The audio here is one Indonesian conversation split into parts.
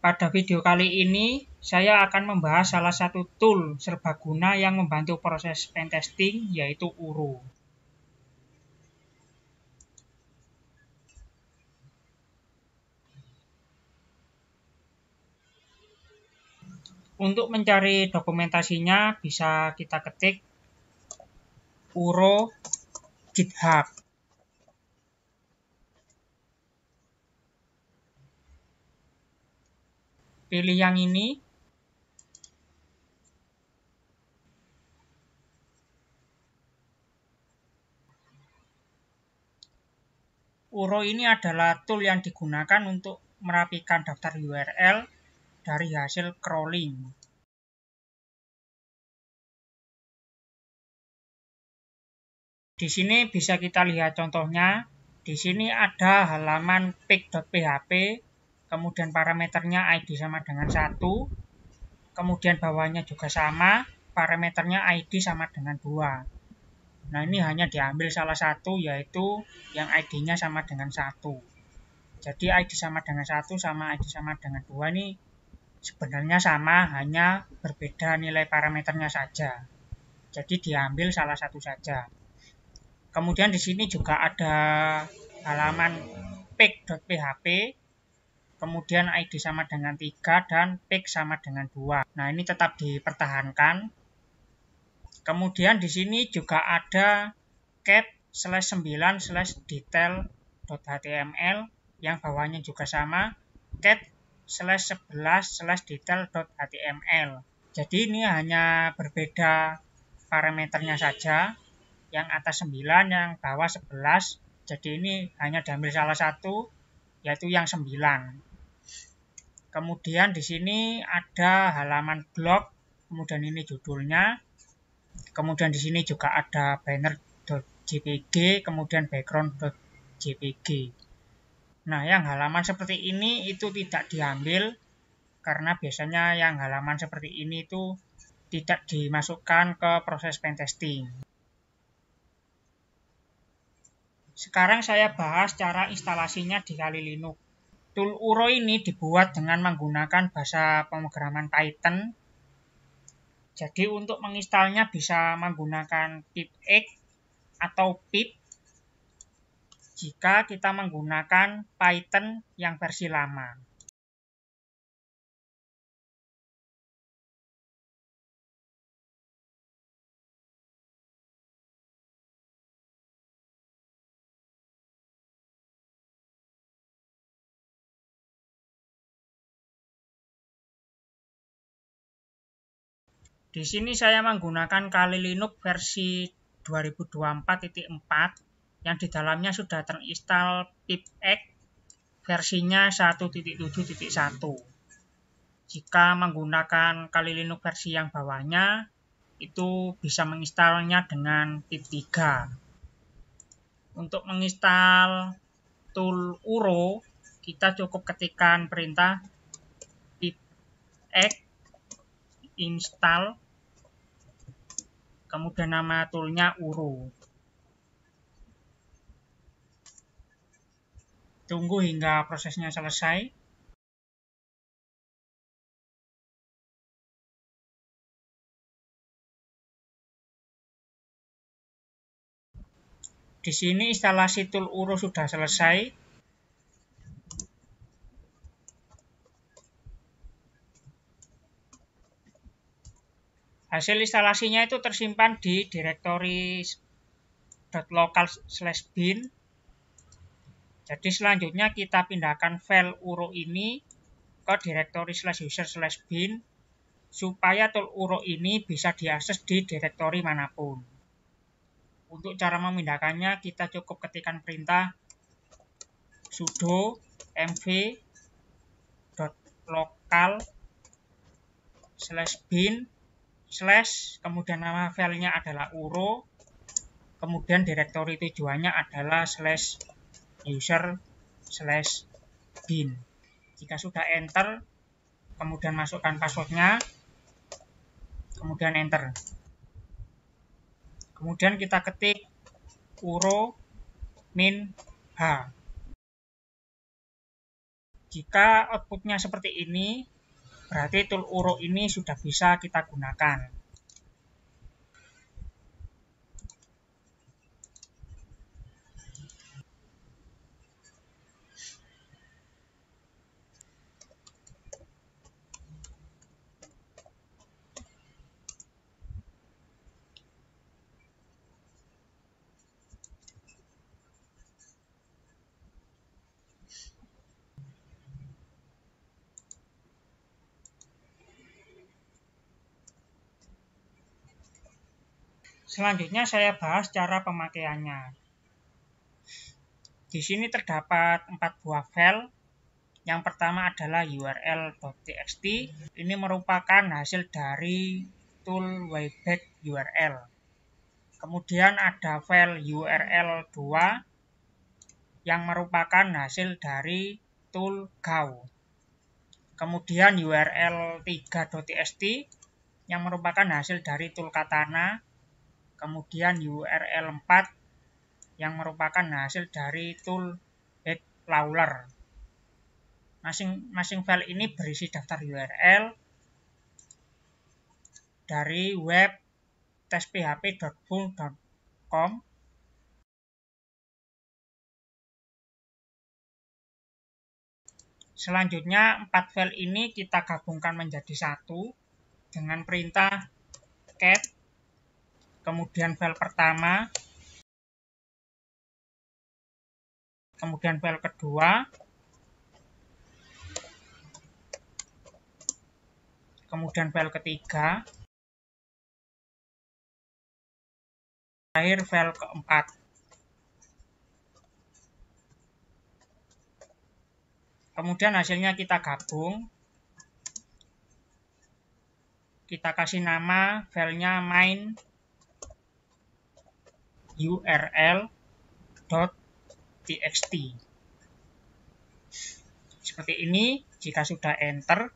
Pada video kali ini, saya akan membahas salah satu tool serbaguna yang membantu proses pentesting, yaitu URO. Untuk mencari dokumentasinya, bisa kita ketik URO GitHub. Pilih yang ini. URO ini adalah tool yang digunakan untuk merapikan daftar URL dari hasil crawling. Di sini bisa kita lihat contohnya. Di sini ada halaman pic.php, kemudian parameternya ID sama dengan 1, kemudian bawahnya juga sama, parameternya ID sama dengan 2. Nah, ini hanya diambil salah satu, yaitu yang ID-nya sama dengan 1. Jadi ID sama dengan 1 sama ID sama dengan 2 ini sebenarnya sama, hanya berbeda nilai parameternya saja. Jadi diambil salah satu saja. Kemudian di sini juga ada halaman pic.php, kemudian ID sama dengan 3 dan pic sama dengan 2. Nah, ini tetap dipertahankan. Kemudian di sini juga ada cat/9/detail.html yang bawahnya juga sama, cat/11/detail.html. Jadi ini hanya berbeda parameternya saja. Yang atas 9, yang bawah 11. Jadi ini hanya diambil salah satu, yaitu yang 9. Kemudian di sini ada halaman blog, kemudian ini judulnya. Kemudian di sini juga ada banner.jpg, kemudian background.jpg. Nah, yang halaman seperti ini itu tidak diambil, karena biasanya yang halaman seperti ini itu tidak dimasukkan ke proses pentesting. Sekarang saya bahas cara instalasinya di Kali Linux. Tool URO ini dibuat dengan menggunakan bahasa pemrograman Python. Jadi untuk menginstalnya bisa menggunakan pipx atau pip jika kita menggunakan Python yang versi lama. Di sini saya menggunakan Kali Linux versi 2024.4 yang di dalamnya sudah terinstall pipx versinya 1.7.1. Jika menggunakan Kali Linux versi yang bawahnya, itu bisa menginstalnya dengan pip 3. Untuk menginstal tool URO, kita cukup ketikkan perintah pipx install, kemudian nama toolnya URO. Tunggu hingga prosesnya selesai. Di sini instalasi tool URO sudah selesai. Hasil instalasinya itu tersimpan di direktori .local/bin. Jadi selanjutnya kita pindahkan file URO ini ke direktori /user/bin supaya tool URO ini bisa diakses di direktori manapun. Untuk cara memindahkannya kita cukup ketikkan perintah sudo mv .local/bin/ kemudian nama filenya adalah URO, kemudian direktori tujuannya adalah /user/bin. Jika sudah enter, kemudian masukkan passwordnya, kemudian enter. Kemudian kita ketik URO -h. Jika outputnya seperti ini, berarti tool urut ini sudah bisa kita gunakan. Selanjutnya saya bahas cara pemakaiannya. Di sini terdapat 4 buah file. Yang pertama adalah url.txt. Ini merupakan hasil dari tool wayback URL. Kemudian ada file url2 yang merupakan hasil dari tool Go. Kemudian url3.txt yang merupakan hasil dari tool Katana. Kemudian url4 yang merupakan hasil dari tool Backlawler. Masing-masing file ini berisi daftar URL dari web testphp.full.com. Selanjutnya 4 file ini kita gabungkan menjadi satu dengan perintah cat. Kemudian file pertama, kemudian file kedua, kemudian file ketiga, terakhir file keempat. Kemudian hasilnya kita gabung, kita kasih nama filenya main url.txt. Seperti ini. Jika sudah enter,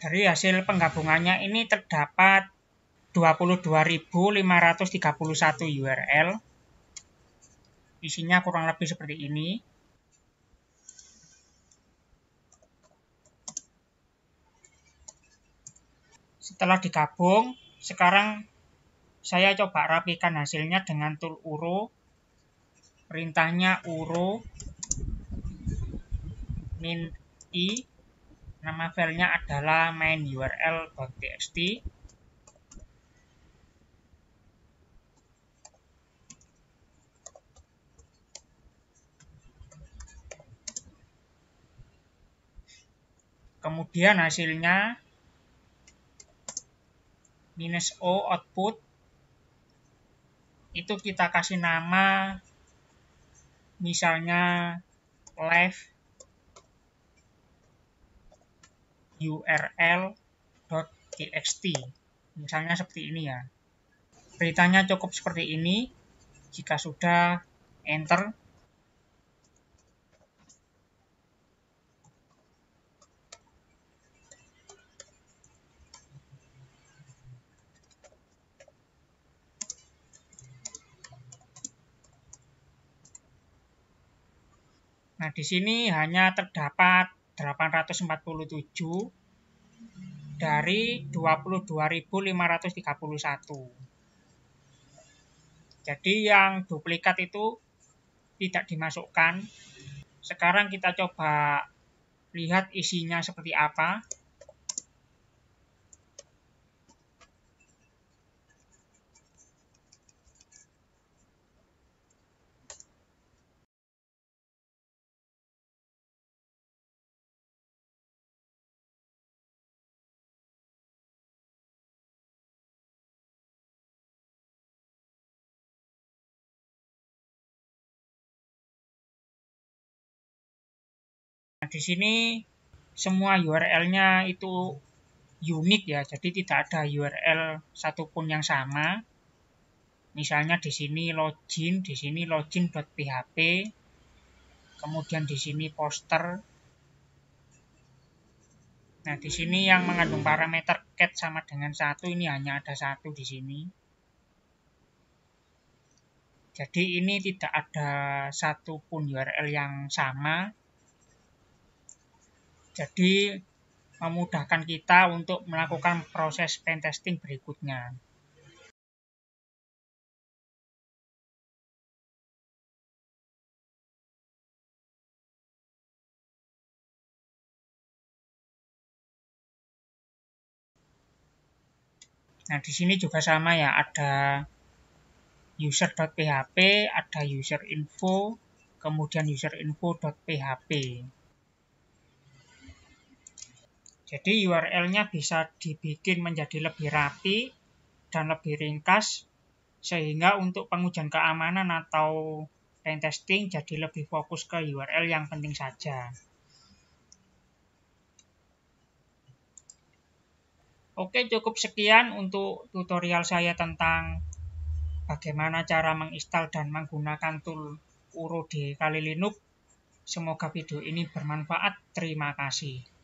dari hasil penggabungannya ini terdapat 22.531 URL. Isinya kurang lebih seperti ini. Setelah digabung, sekarang saya coba rapikan hasilnya dengan tool uro. Perintahnya uro min i. Nama filenya adalah main url.txt. Kemudian hasilnya -o output. Itu kita kasih nama misalnya live url.txt. Misalnya seperti ini ya. Beritanya cukup seperti ini. Jika sudah, enter. Nah, di sini hanya terdapat 847 dari 22.531. Jadi yang duplikat itu tidak dimasukkan. Sekarang kita coba lihat isinya seperti apa. Nah, di sini semua URL-nya itu unik ya, jadi tidak ada URL satupun yang sama. Misalnya di sini login.php, kemudian di sini poster. Nah, di sini yang mengandung parameter cat sama dengan 1 ini hanya ada 1 di sini. Jadi ini tidak ada satupun URL yang sama. Jadi memudahkan kita untuk melakukan proses pentesting berikutnya. Nah, di sini juga sama ya, ada user.php, ada user info, kemudian user info.php. Jadi URL-nya bisa dibikin menjadi lebih rapi dan lebih ringkas, sehingga untuk pengujian keamanan atau pentesting jadi lebih fokus ke URL yang penting saja. Oke, cukup sekian untuk tutorial saya tentang bagaimana cara menginstal dan menggunakan tool Uro di Kali Linux. Semoga video ini bermanfaat. Terima kasih.